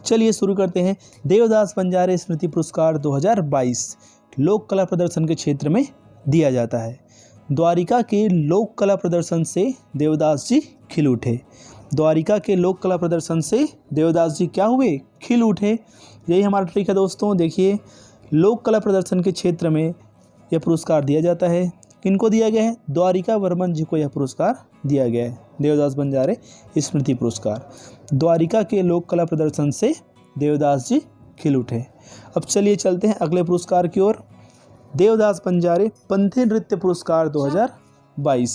चलिए शुरू करते हैं। देवदास बंजारे स्मृति पुरस्कार 2022 लोक कला प्रदर्शन के क्षेत्र में दिया जाता है। द्वारिका के लोक कला प्रदर्शन से देवदास जी खिल उठे। द्वारिका के लोक कला प्रदर्शन से देवदास जी क्या हुए? खिल उठे। यही हमारा ट्रिक है दोस्तों। देखिए, लोक कला प्रदर्शन के क्षेत्र में यह पुरस्कार दिया जाता है। किनको दिया गया है? द्वारिका वर्मन जी को यह पुरस्कार दिया गया है, देवदास बंजारे स्मृति पुरस्कार। द्वारिका के लोक कला प्रदर्शन से देवदास जी खिल उठे। अब चलिए चलते हैं अगले पुरस्कार की ओर। देवदास बंजारे पंथी नृत्य पुरस्कार 2022।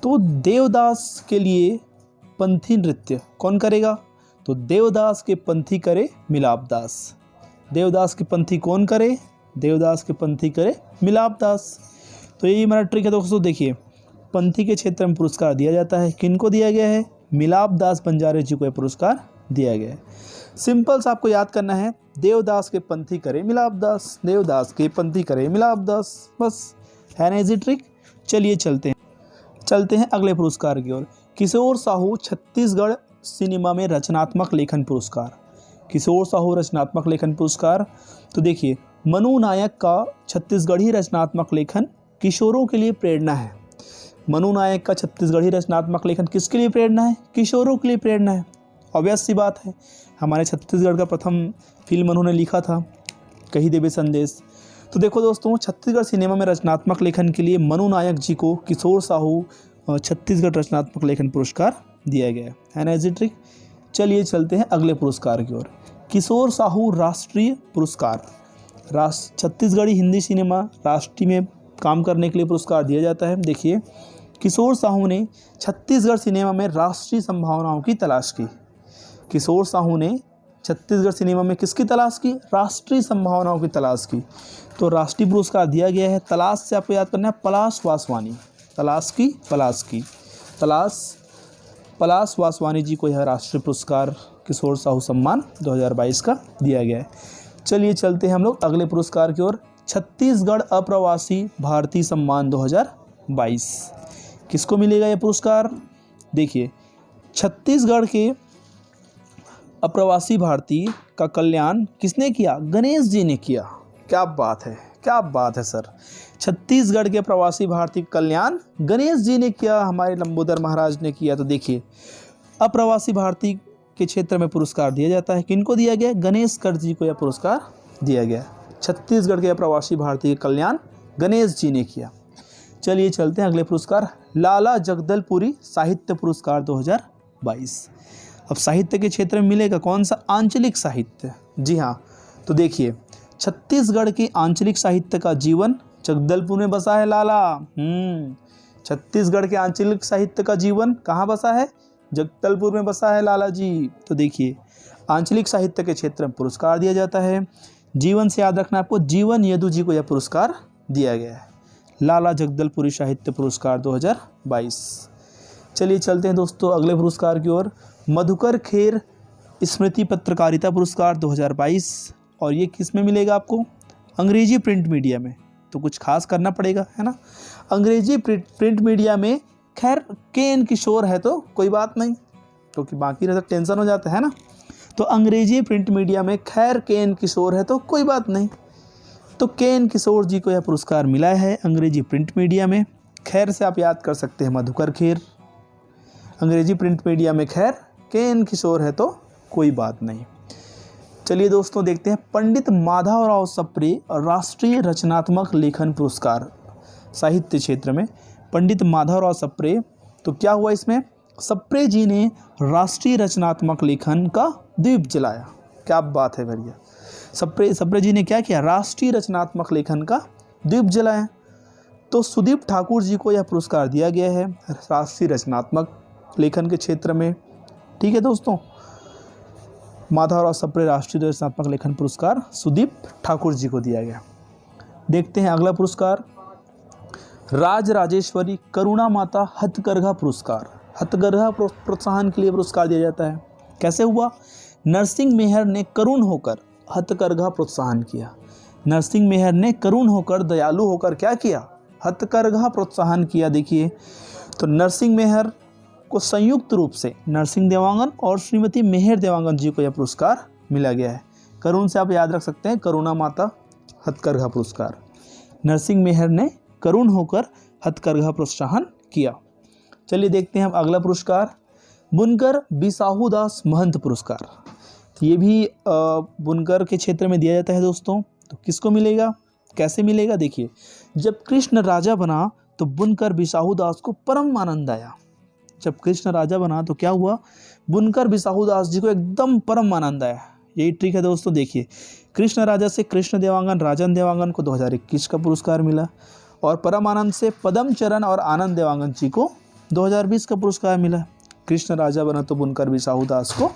तो देवदास के लिए पंथी नृत्य कौन करेगा? तो देवदास के पंथी करे मिलाप दास। देवदास के पंथी कौन करे? देवदास के पंथी करे मिलाप दास। तो यही हमारा ट्रिक है दोस्तों। देखिए, पंथी के क्षेत्र में पुरस्कार दिया जाता है। किनको दिया गया है? मिलाप दास बंजारे जी को यह पुरस्कार दिया गया है। सिंपल सा आपको याद करना है, देवदास के पंथी करे मिलाप दास, देवदास के पंथी करे मिलाप दास। बस है ना इजी ट्रिक। चलिए चलते हैं अगले पुरस्कार की ओर। किशोर साहू छत्तीसगढ़ सिनेमा में रचनात्मक लेखन पुरस्कार। किशोर साहू रचनात्मक लेखन पुरस्कार। तो देखिए, मनु नायक का छत्तीसगढ़ी रचनात्मक लेखन किशोरों के लिए प्रेरणा है। मनु नायक का छत्तीसगढ़ी रचनात्मक लेखन किसके लिए प्रेरणा है? किशोरों के लिए प्रेरणा है। ऑब्वियस सी बात है, हमारे छत्तीसगढ़ का प्रथम फिल्म उन्होंने लिखा था, कही देवे संदेश। तो देखो दोस्तों, छत्तीसगढ़ सिनेमा में रचनात्मक लेखन के लिए मनु नायक जी को किशोर साहू छत्तीसगढ़ रचनात्मक लेखन पुरस्कार दिया गया है ना इजी ट्रिक। चलिए चलते हैं अगले पुरस्कार की ओर। किशोर साहू राष्ट्रीय पुरस्कार। छत्तीसगढ़ी हिंदी सिनेमा राष्ट्रीय में काम करने के लिए पुरस्कार दिया जाता है। देखिए, किशोर साहू ने छत्तीसगढ़ सिनेमा में राष्ट्रीय संभावनाओं की तलाश की। किशोर साहू ने छत्तीसगढ़ सिनेमा में किसकी तलाश की? राष्ट्रीय संभावनाओं की तलाश की। तो राष्ट्रीय पुरस्कार दिया गया है। तलाश से आपको याद करना है पलाश वासवानी। पलाश वासवानी जी को यह राष्ट्रीय पुरस्कार किशोर साहू सम्मान 2022 का दिया गया है। चलिए चलते हैं हम लोग अगले पुरस्कार की ओर। छत्तीसगढ़ अप्रवासी भारतीय सम्मान 2022। किसको मिलेगा यह पुरस्कार? देखिए, छत्तीसगढ़ के अप्रवासी भारतीय का कल्याण किसने किया? गणेश जी ने किया। क्या बात है, क्या बात है सर। छत्तीसगढ़ के प्रवासी भारतीय कल्याण गणेश जी ने किया, हमारे लंबोदर महाराज ने किया। तो देखिए, अप्रवासी भारतीय के क्षेत्र में पुरस्कार दिया जाता है। किनको दिया गया? गणेश कर जी को यह पुरस्कार दिया गया। छत्तीसगढ़ के प्रवासी भारतीय कल्याण गणेश जी ने किया। चलिए चलते हैं अगले पुरस्कार। लाला जगदलपुरी साहित्य पुरस्कार 2022। अब साहित्य के क्षेत्र में मिलेगा कौन सा? आंचलिक साहित्य। जी हाँ, तो देखिए, छत्तीसगढ़ के आंचलिक साहित्य का जीवन जगदलपुर में बसा है लाला। छत्तीसगढ़ के आंचलिक साहित्य का जीवन कहाँ बसा है? जगदलपुर में बसा है लाला जी। तो देखिए, आंचलिक साहित्य के क्षेत्र में पुरस्कार दिया जाता है। जीवन से याद रखना आपको, जीवन यदु जी को यह पुरस्कार दिया गया है, लाला जगदलपुरी साहित्य पुरस्कार 2022। चलिए चलते हैं दोस्तों अगले पुरस्कार की ओर। मधुकर खेर स्मृति पत्रकारिता पुरस्कार 2022। और ये किस में मिलेगा आपको? अंग्रेजी प्रिंट मीडिया में। तो कुछ खास करना पड़ेगा, है ना। अंग्रेजी प्रिंट मीडिया में खैर के.एन. किशोर है तो कोई बात नहीं, क्योंकि बाकी रहता टेंशन हो जाता है ना। तो अंग्रेजी प्रिंट मीडिया में खैर के.एन. किशोर है तो कोई बात नहीं। तो के.एन. किशोर जी को यह पुरस्कार मिला है अंग्रेजी प्रिंट मीडिया में। खैर से आप याद कर सकते हैं मधुकर खेर। अंग्रेजी प्रिंट मीडिया में खैर के.एन. किशोर है तो कोई बात नहीं। चलिए दोस्तों देखते हैं पंडित माधवराव सप्रे राष्ट्रीय रचनात्मक लेखन पुरस्कार साहित्य क्षेत्र में। पंडित माधवराव सप्रे, तो क्या हुआ इसमें? सप्रे जी ने राष्ट्रीय रचनात्मक लेखन का दीप जलाया। क्या बात है भैया। सप्रे जी ने क्या किया? राष्ट्रीय रचनात्मक लेखन का दीप जलाया। तो सुदीप ठाकुर जी को यह पुरस्कार दिया गया है राष्ट्रीय रचनात्मक लेखन के क्षेत्र में। ठीक है दोस्तों, माधवराव सप्रे राष्ट्रीय रचनात्मक लेखन पुरस्कार सुदीप ठाकुर जी को दिया गया। देखते हैं अगला पुरस्कार। राज राजेश्वरी करुणा माता हथकरघा पुरस्कार। हथकरघा प्रोत्साहन के लिए पुरस्कार दिया जाता है। कैसे हुआ? नरसिंह मेहर ने करुण होकर हथकरघा प्रोत्साहन किया। नरसिंह मेहर ने करुण होकर, दयालु होकर क्या किया? हथकरघा प्रोत्साहन किया। देखिए, तो नरसिंह मेहर को संयुक्त रूप से नरसिंह देवांगन और श्रीमती मेहर देवांगन जी को यह पुरस्कार मिला गया है। करुण से आप याद रख सकते हैं करुणा माता हथकरघा पुरस्कार। नरसिंह मेहर ने करुण होकर हथकरघा प्रोत्साहन किया। चलिए देखते हैं अब अगला पुरस्कार, बुनकर बिसाहू दास महंत पुरस्कार। तो ये भी बुनकर के क्षेत्र में दिया जाता है दोस्तों। तो किसको मिलेगा, कैसे मिलेगा, देखिए जब कृष्ण राजा बना तो बुनकर बिसाहू दास को परम आनंद आया। जब कृष्ण राजा बना तो क्या हुआ, बुनकर बिसाहू दास जी को एकदम परम आनंद आया। यही ट्रिक है दोस्तों। देखिए कृष्ण राजा से कृष्ण देवांगन राजन देवांगन को 2021 का पुरस्कार मिला और परम आनंद से पदम चरण और आनंद देवांगन जी को 2020 का पुरस्कार मिला। कृष्ण राजा बना तो बुनकर बिसाहू दास को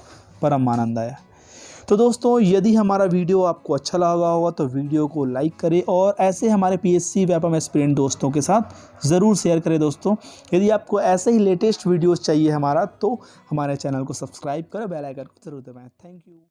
परम आनंद आया। तो दोस्तों यदि हमारा वीडियो आपको अच्छा लगा होगा तो वीडियो को लाइक करें और ऐसे हमारे पीएससी व्यापम एस्पिरेंट दोस्तों के साथ ज़रूर शेयर करें दोस्तों। यदि आपको ऐसे ही लेटेस्ट वीडियोस चाहिए हमारा तो हमारे चैनल को सब्सक्राइब करें, बेल आइकन को जरूर दबाएं। Thank you.